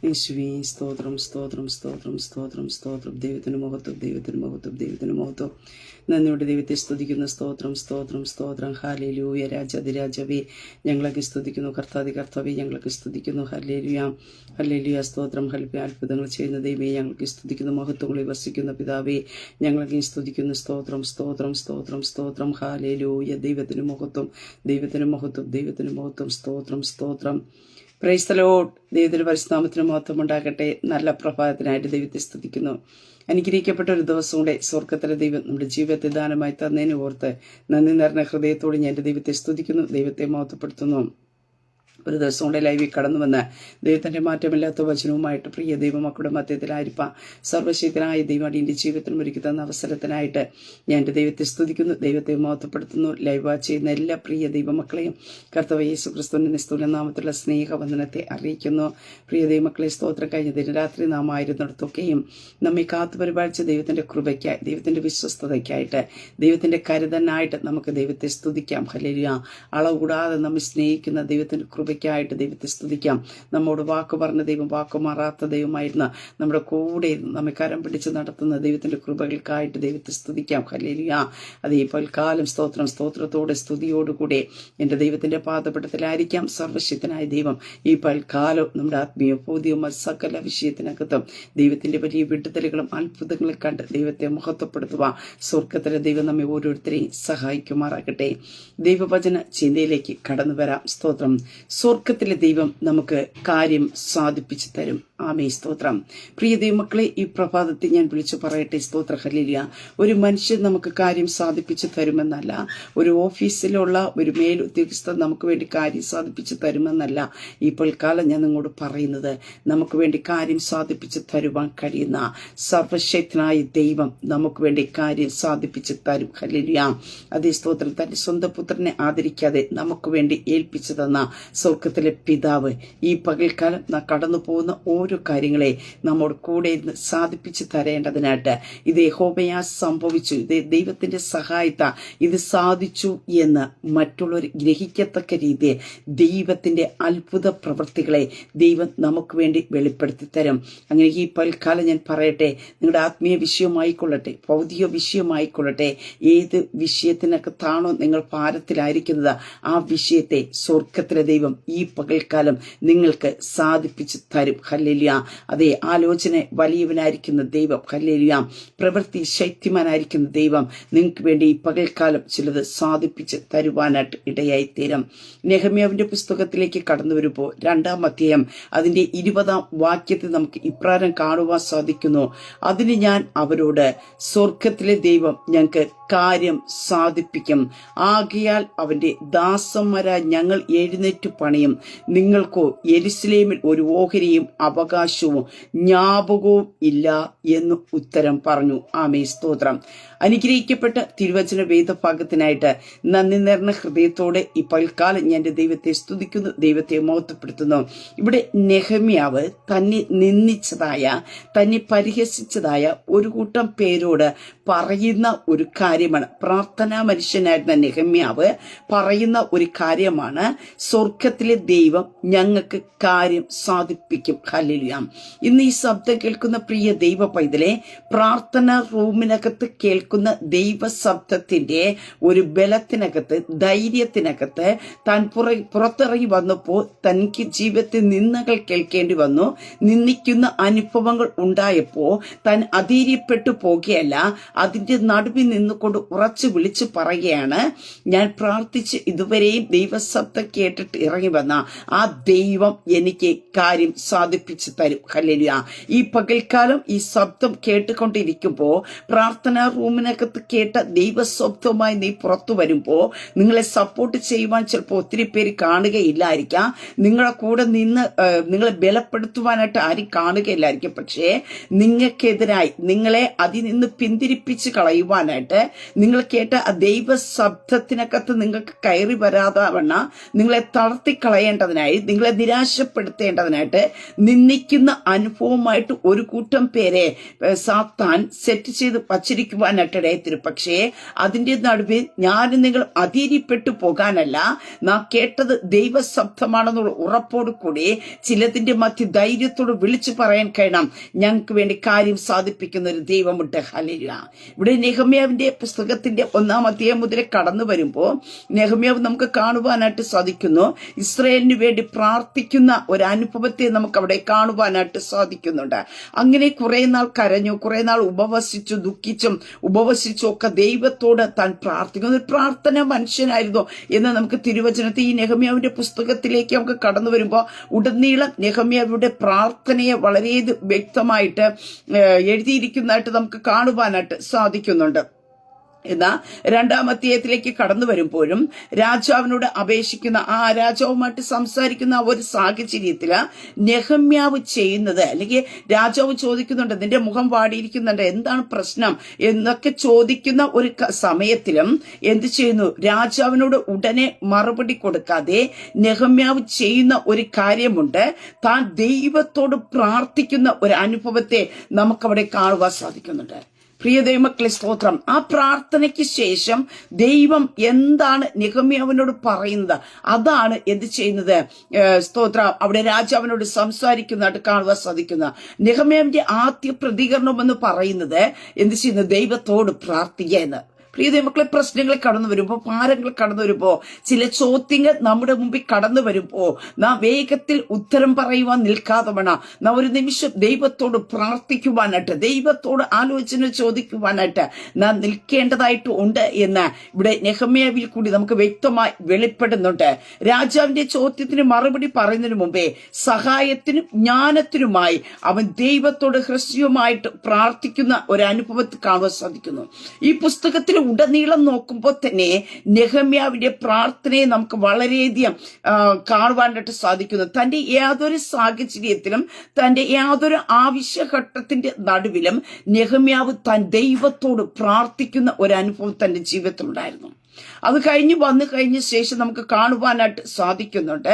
യേശുവേ സ്തോത്രം സ്തോത്രം സ്തോത്രം സ്തോത്രം സ്തോത്രം. ദൈവത്തിന് മഹത്വം, ദൈവത്തിന് മഹത്വം, ദൈവത്തിന് മഹത്വം. നന്ദിയോടെ ദൈവത്തെ സ്തുതിക്കുന്നു. സ്തോത്രം സ്തോത്രം സ്തോത്രം. ഹല്ലേലൂയ. രാജാതിരാജവേ ഞങ്ങളൊക്കെ സ്തുതിക്കുന്നു. കർത്താവേ ഞങ്ങളൊക്കെ സ്തുതിക്കുന്നു. Hallelujah hallelujah. സ്തോത്രം. അത്ഭുതങ്ങൾ ചെയ്യുന്ന ദൈവമേ ഞങ്ങൾക്ക് സ്തുതിക്കുന്നു. മഹത്വങ്ങളിൽ വസിക്കുന്ന പിതാവേ ഞങ്ങളൊക്കെ സ്തുതിക്കുന്നു. സ്തോത്രം സ്തോത്രം സ്തോത്രം സ്തോത്രം. ഹല്ലേലൂയ. ദൈവത്തിന് മഹത്വം, ദൈവത്തിന് മഹത്വം, ദൈവത്തിന് മഹത്വം. സ്തോത്രം സ്തോത്രം. Praise the Lord. ദൈവത്തിന്റെ പരിശുദ്ധനാമത്തിന് മഹത്വം ഉണ്ടാകട്ടെ. നല്ല പ്രഭാതത്തിനായിട്ട് ദൈവത്തെ സ്തുതിക്കുന്നു. അനുഗ്രഹിക്കപ്പെട്ട ഒരു ദിവസം കൂടെ സ്വർഗത്തിലെ ദൈവം നമ്മുടെ ജീവിതത്തെ ദാനമായി തന്നതിന് ഓർത്ത് നന്ദി നിറഞ്ഞ ഹൃദയത്തോടെ ഞാൻ എൻ്റെ ദൈവത്തെ സ്തുതിക്കുന്നു, ദൈവത്തെ മഹത്വപ്പെടുത്തുന്നു. ഒരു ദിവസം കൊണ്ട് ലൈവിൽ കടന്നു വന്ന് ദൈവത്തിന്റെ മാറ്റമില്ലാത്ത വചനവുമായിട്ട് പ്രിയ ദൈവമക്കളുടെ മധ്യത്തിലായിരിക്കാം സർവശക്തനായ ദൈവം അടിയന്റെ ജീവിതത്തിലും ഒരുക്കി തന്ന അവസരത്തിനായിട്ട് ഞാൻ എൻ്റെ ദൈവത്തെ സ്തുതിക്കുന്നു, ദൈവത്തെ മഹത്വപ്പെടുത്തുന്നു. ലൈവ് വാച്ച് ചെയ്യുന്ന എല്ലാ പ്രിയ ദൈവമക്കളെയും കർത്താവ് യേശു ക്രിസ്തുവിന്റെ സ്ഥൂലനാമത്തിലുള്ള സ്നേഹവന്ദനത്തെ അറിയിക്കുന്നു. പ്രിയ ദൈവമക്കളെ സ്തോത്രം. കഴിഞ്ഞ ദിനരാത്രി നാം ആയിരുന്നിടത്തൊക്കെയും നമ്മെ കാത്തു പരിപാലിച്ച ദൈവത്തിന്റെ കൃപയ്ക്കായി, ദൈവത്തിന്റെ വിശ്വസ്തതയ്ക്കായിട്ട്, ദൈവത്തിന്റെ കരുതനായിട്ട് നമുക്ക് ദൈവത്തെ സ്തുതിക്കാം. ഹല്ലേലൂയ. അളവ് കൂടാതെ നമ്മെ സ്നേഹിക്കുന്ന ദൈവത്തിന്റെ കൃപയ്ക്കായിട്ട് ദൈവത്തെ സ്തുതിക്കാം. നമ്മോട് വാക്ക് പറഞ്ഞ ദൈവം, വാക്കു മാറാത്ത ദൈവമായിരുന്ന നമ്മുടെ കൂടെ നമ്മെ കരം പിടിച്ച് നടത്തുന്ന ദൈവത്തിന്റെ കൃപകൾക്കായിട്ട് ദൈവത്തെ സ്തുതിക്കാം. ഹല്ലേലൂയ. അത് ഈ പൽക്കാലം സ്തോത്രം, സ്തോത്രത്തോടെ സ്തുതിയോടുകൂടെ എൻ്റെ ദൈവത്തിന്റെ പാദപീഠത്തിലായിരിക്കാം. സർവശക്തനായ ദൈവം ഈ പൽക്കാലം നമ്മുടെ ആത്മീയ ബോധ്യവും സകല വിഷയത്തിനകത്തും ദൈവത്തിന്റെ വലിയ വിടുതലുകളും അത്ഭുതങ്ങളും കണ്ട് ദൈവത്തെ മഹത്വപ്പെടുത്തുക. സ്വർഗത്തിലെ ദൈവം നമ്മെ ഓരോരുത്തരെയും സഹായിക്കുമാറാകട്ടെ. ദൈവവചന ചിന്തയിലേക്ക് കടന്നു വരാം. സ്തോത്രം. സ്വർഗത്തിലെ ദൈവം നമുക്ക് കാര്യം സാധിപ്പിച്ചു തരും. ആമേ സ്തോത്രം. പ്രിയ ദൈവമക്കളെ, ഈ പ്രഭാതത്തിൽ ഞാൻ വിളിച്ചു പറയട്ടെ. സ്തോത്ര. ഹല്ലേലൂയ. ഒരു മനുഷ്യൻ നമുക്ക് കാര്യം സാധിപ്പിച്ചു തരുമെന്നല്ല, ഒരു ഓഫീസിലുള്ള ഒരു മേലുദ്യോഗസ്ഥൻ നമുക്ക് വേണ്ടി കാര്യം സാധിപ്പിച്ചു തരുമെന്നല്ല. ഇപ്പോൾ കാലം ഞാൻ നിങ്ങളോട് പറയുന്നത്, നമുക്ക് വേണ്ടി കാര്യം സാധിപ്പിച്ചു തരുവാൻ കഴിയുന്ന സർവശക്തനായ ദൈവം നമുക്ക് വേണ്ടി കാര്യം സാധിപ്പിച്ചു തരും. ഹല്ലേലൂയ. അതേ സ്തോത്രം. തന്റെ സ്വന്തം പുത്രനെ ആദരിക്കാതെ നമുക്ക് വേണ്ടി ഏൽപ്പിച്ചു തന്ന സ്വർഗത്തിലെ പിതാവ് ഈ പകൽക്കാലം കടന്നു പോകുന്ന ഓരോ കാര്യങ്ങളെ നമ്മോട് കൂടെ സാധിപ്പിച്ചു തരേണ്ടതിനായിട്ട് ഇത് യഹോവയാ സംഭവിച്ചു, ഇത് ദൈവത്തിന്റെ സഹായത്ത ഇത് സാധിച്ചു എന്ന് മറ്റുള്ളവർ ഗ്രഹിക്കത്തക്ക രീതിയിൽ ദൈവത്തിന്റെ അത്ഭുത പ്രവൃത്തികളെ ദൈവം നമുക്ക് വേണ്ടി വെളിപ്പെടുത്തി തരും. അങ്ങനെ ഈ പൽക്കാലം ഞാൻ പറയട്ടെ, നിങ്ങളുടെ ആത്മീയ വിഷയമായിക്കൊള്ളട്ടെ, ഭൗതിക വിഷയമായിക്കൊള്ളട്ടെ, ഏത് വിഷയത്തിനകത്താണോ നിങ്ങൾ ഭാരത്തിലായിരിക്കുന്നത് ആ വിഷയത്തെ സ്വർഗത്തിലെ ദൈവം ഈ പകൽക്കാലം നിങ്ങൾക്ക് സാധിപ്പിച്ചു തരും. ഹല്ലേലൂയ. അതേ ആലോചന വലിയവനായിരിക്കുന്ന ദൈവം, ഹല്ലേലൂയ, പ്രവൃത്തി ശക്തിമാനായിരിക്കുന്ന ദൈവം നിങ്ങൾക്ക് വേണ്ടി ഈ പകൽക്കാലം ചിലത് സാധിപ്പിച്ച് തരുവാനായിട്ട് ഇടയായി തീരും. നെഹമ്യാവിന്റെ പുസ്തകത്തിലേക്ക് കടന്നു വരുമ്പോൾ 2-ാം അധ്യായം അതിന്റെ 20-ാം വാക്യത്തിൽ നമുക്ക് ഇപ്രകാരം കാണുവാൻ സാധിക്കുന്നു. അതിന് ഞാൻ അവരോട്, സ്വർഗത്തിലെ ദൈവം ഞങ്ങൾക്ക് കാര്യം സാധിപ്പിക്കും, ആകയാൽ അവന്റെ ദാസന്മാരായ ഞങ്ങൾ എഴുന്നേറ്റ് പണിയും, നിങ്ങൾക്കോ യെരൂശലേമിൽ ഒരു ഓഹരിയും അവകാശവും ജ്ഞാപകവും ഇല്ല എന്ന് ഉത്തരം പറഞ്ഞു. ആമേ സ്തോത്രം. അനുഗ്രഹിക്കപ്പെട്ട തിരുവചന വേദഭാഗത്തിനായിട്ട് നന്ദി നിറഞ്ഞ ഹൃദയത്തോടെ ഈ പൽക്കാലം ഞാൻ എൻ്റെ ദൈവത്തെ സ്തുതിക്കുന്നു, ദൈവത്തെ മഹത്വപ്പെടുത്തുന്നു. ഇവിടെ നെഹമ്യാവ് തന്നെ നിന്ദിച്ചതായ, തന്നെ പരിഹസിച്ചതായ ഒരു കൂട്ടം പേരോട് പറയുന്ന ഒരു കാര്യമാണ്. പ്രാർത്ഥനാ മനുഷ്യനായിരുന്ന നെഹമ്യാവ് പറയുന്ന ഒരു കാര്യമാണ്, സ്വർഗത്തിലെ ദൈവം ഞങ്ങൾക്ക് കാര്യം സാധിപ്പിക്കും. ഹല്ലേലൂയ. ഇന്ന് ഈ ശബ്ദം കേൾക്കുന്ന പ്രിയ ദൈവ പൈതലെ, പ്രാർത്ഥനാ റൂമിനകത്ത് കേൾക്കുന്ന ദൈവശബ്ദത്തിന്റെ ഒരു ബലത്തിനകത്ത്, ധൈര്യത്തിനകത്ത് താൻ പുറത്തിറങ്ങി വന്നപ്പോൾ തനിക്ക് ജീവിതത്തിൽ നിന്ദകൾ കേൾക്കേണ്ടി വന്നു, നിന്ദിക്കുന്ന അനുഭവങ്ങൾ ഉണ്ടായപ്പോൾ താൻ അധൈര്യപ്പെട്ടു പോകുകയല്ല, അതിന്റെ നടുവിൽ നിന്നുകൊണ്ട് ഉറച്ചു വിളിച്ചു പറയുകയാണ്, ഞാൻ പ്രാർത്ഥിച്ച് ഇതുവരെയും ദൈവശബ്ദം കേട്ടിട്ട് ഇറങ്ങി വന്ന ആ ദൈവം എനിക്ക് കാര്യം സാധിപ്പിച്ചു തരും. ഹല്ലേലൂയ. ഈ പകൽക്കാലം ഈ ശബ്ദം കേട്ടുകൊണ്ടിരിക്കുമ്പോൾ, പ്രാർത്ഥനാ റൂമിനകത്ത് കേട്ട ദൈവശബ്ദവുമായി നീ പുറത്തു വരുമ്പോൾ നിങ്ങളെ സപ്പോർട്ട് ചെയ്യുവാൻ ചിലപ്പോൾ ഒത്തിരി പേര് കാണുകയില്ലായിരിക്കാം, നിങ്ങളെ കൂടെ നിന്ന് നിങ്ങളെ ബലപ്പെടുത്തുവാനായിട്ട് ആരും കാണുകയില്ലായിരിക്കും. പക്ഷേ നിങ്ങൾക്കെതിരായി, നിങ്ങളെ അതിൽ നിന്ന് പിന്തിരിപ്പിച്ച് കളയുവാനായിട്ട്, നിങ്ങൾ കേട്ട ആ ദൈവ ശബ്ദത്തിനകത്ത് നിങ്ങൾക്ക് കയറി വരാതെ വണ്ണ നിങ്ങളെ തളർത്തിക്കളയേണ്ടതിനായി, നിങ്ങളെ നിരാശപ്പെടുത്തേണ്ടതിനായിട്ട് നിന്ദിക്കുന്ന അനുഭവമായിട്ട് ഒരു കൂട്ടം പേരെ സാത്താൻ സെറ്റ് ചെയ്ത് വച്ചിരിക്കുവാനായിട്ട് ഇടയത്തിരും. പക്ഷേ അതിന്റെ നടുവിൽ ഞാനും നിങ്ങൾ അധീരിപ്പെട്ടു പോകാനല്ല, നാം കേട്ടത് ദൈവശബ്ദമാണെന്നുള്ള ഉറപ്പോടു കൂടി ചിലതിന്റെ മധ്യ ധൈര്യത്തോട് വിളിച്ചു പറയാൻ കഴിയണം, ഞങ്ങൾക്ക് വേണ്ടി കാര്യം സാധിപ്പിക്കുന്ന ഒരു ദൈവമുണ്ട്. ഹല്ലേലൂയ. ഇവിടെ നെഹമ്യാവിന്റെ പുസ്തകത്തിന്റെ 1-ാം അധ്യായം മുതൽ കടന്നു വരുമ്പോൾ നെഹമ്യാവ് നമുക്ക് കാണുവാനായിട്ട് സാധിക്കുന്നു. ഇസ്രായേലിന് വേണ്ടി പ്രാർത്ഥിക്കുന്ന ഒരു അനുഭവത്തെ നമുക്ക് അവിടെ കാണുവാനായിട്ട് സാധിക്കുന്നുണ്ട്. അങ്ങനെ കുറെ നാൾ കരഞ്ഞു, കുറെ നാൾ ഉപവസിച്ചു, ദുഃഖിച്ചും ഉപവസിച്ചും ഒക്കെ ദൈവത്തോട് താൻ പ്രാർത്ഥിക്കുന്ന ഒരു പ്രാർത്ഥന മനുഷ്യനായിരുന്നു എന്ന് നമുക്ക് തിരുവചനത്തിൽ ഈ നെഹമ്യാവിന്റെ പുസ്തകത്തിലേക്ക് നമുക്ക് കടന്നു വരുമ്പോൾ ഉടനീളം നെഹമ്യാവിന്റെ പ്രാർത്ഥനയെ വളരെ വ്യക്തമായിട്ട് എഴുതിയിരിക്കുന്നതായിട്ട് നമുക്ക് കാണുവാനായിട്ട് സാധിക്കുന്നുണ്ട്. എന്നാൽ 2-ാം അധ്യായത്തിലേക്ക് കടന്നു വരുമ്പോഴും രാജാവിനോട് അപേക്ഷിക്കുന്ന ആ രാജാവുമായിട്ട് സംസാരിക്കുന്ന ആ ഒരു സാഹചര്യത്തില് നെഹമ്യാവ് ചെയ്യുന്നത്, അല്ലെങ്കിൽ രാജാവ് ചോദിക്കുന്നുണ്ട്, നിന്റെ മുഖം വാടിയിരിക്കുന്നുണ്ട്, എന്താണ് പ്രശ്നം എന്നൊക്കെ ചോദിക്കുന്ന ഒരു സമയത്തിലും എന്ത് ചെയ്യുന്നു, രാജാവിനോട് ഉടനെ മറുപടി കൊടുക്കാതെ നെഹമ്യാവ് ചെയ്യുന്ന ഒരു കാര്യമുണ്ട്. താൻ ദൈവത്തോട് പ്രാർത്ഥിക്കുന്ന ഒരു അനുഭവത്തെ നമുക്കവിടെ കാണുവാൻ സാധിക്കുന്നുണ്ട്. പ്രിയ ദൈവമക്കളെ, സ്തോത്രം. ആ പ്രാർത്ഥനയ്ക്ക് ശേഷം ദൈവം എന്താണ് നെഹമ്യാവിനോട് പറയുന്നത്, അതാണ് എന്ത് ചെയ്യുന്നത്, സ്തോത്രം, അവിടെ രാജാവിനോട് സംസാരിക്കുന്നതായിട്ട് കാണുവാൻ സാധിക്കുന്ന നെഹമ്യാവിന്റെ ആദ്യ പ്രതികരണം എന്ന് പറയുന്നത് എന്ത് ചെയ്യുന്നത്, ദൈവത്തോട് പ്രാർത്ഥിക്കുക എന്ന്. പ്രിയ ദൈവമക്കളെ, പ്രശ്നങ്ങൾ കടന്നു വരുമ്പോ, ഭാരങ്ങൾ കടന്നു വരുമ്പോ, ചില ചോദ്യങ്ങൾ നമ്മുടെ മുമ്പിൽ കടന്നു വരുമ്പോ നാം വേഗത്തിൽ ഉത്തരം പറയുവാൻ നിൽക്കാതെ വേണം നാം ഒരു നിമിഷം ദൈവത്തോട് പ്രാർത്ഥിക്കുവാനായിട്ട്, ദൈവത്തോട് ആലോചന ചോദിക്കുവാനായിട്ട് നാം നിൽക്കേണ്ടതായിട്ട് ഉണ്ട് എന്ന് ഇവിടെ നെഹമ്യാവിൽ കൂടി നമുക്ക് വ്യക്തമായി വെളിപ്പെടുന്നുണ്ട്. രാജാവിന്റെ ചോദ്യത്തിന് മറുപടി പറയുന്നതിന് മുമ്പേ സഹായത്തിനും ജ്ഞാനത്തിനുമായി അവൻ ദൈവത്തോട് ഹ്രസ്വമായിട്ട് പ്രാർത്ഥിക്കുന്ന ഒരു അനുഭവത്തിൽ കാണുവാൻ സാധിക്കുന്നു. ഈ പുസ്തകത്തിൽ ഉടനീളം നോക്കുമ്പോൾ തന്നെ നെഹമ്യാവിന്റെ പ്രാർത്ഥനയെ നമുക്ക് വളരെയധികം കാണുവാനായിട്ട് സാധിക്കുന്നു. തന്റെ യാതൊരു സാഹചര്യത്തിലും തന്റെ യാതൊരു ആവശ്യഘട്ടത്തിന്റെ നടുവിലും നെഹമ്യാവ് താൻ ദൈവത്തോട് പ്രാർത്ഥിക്കുന്ന ഒരു അനുഭവം തന്റെ ജീവിതത്തിലുണ്ടായിരുന്നു. അത് വന്നു കഴിഞ്ഞ ശേഷം നമുക്ക് കാണുവാനായിട്ട് സാധിക്കുന്നുണ്ട്.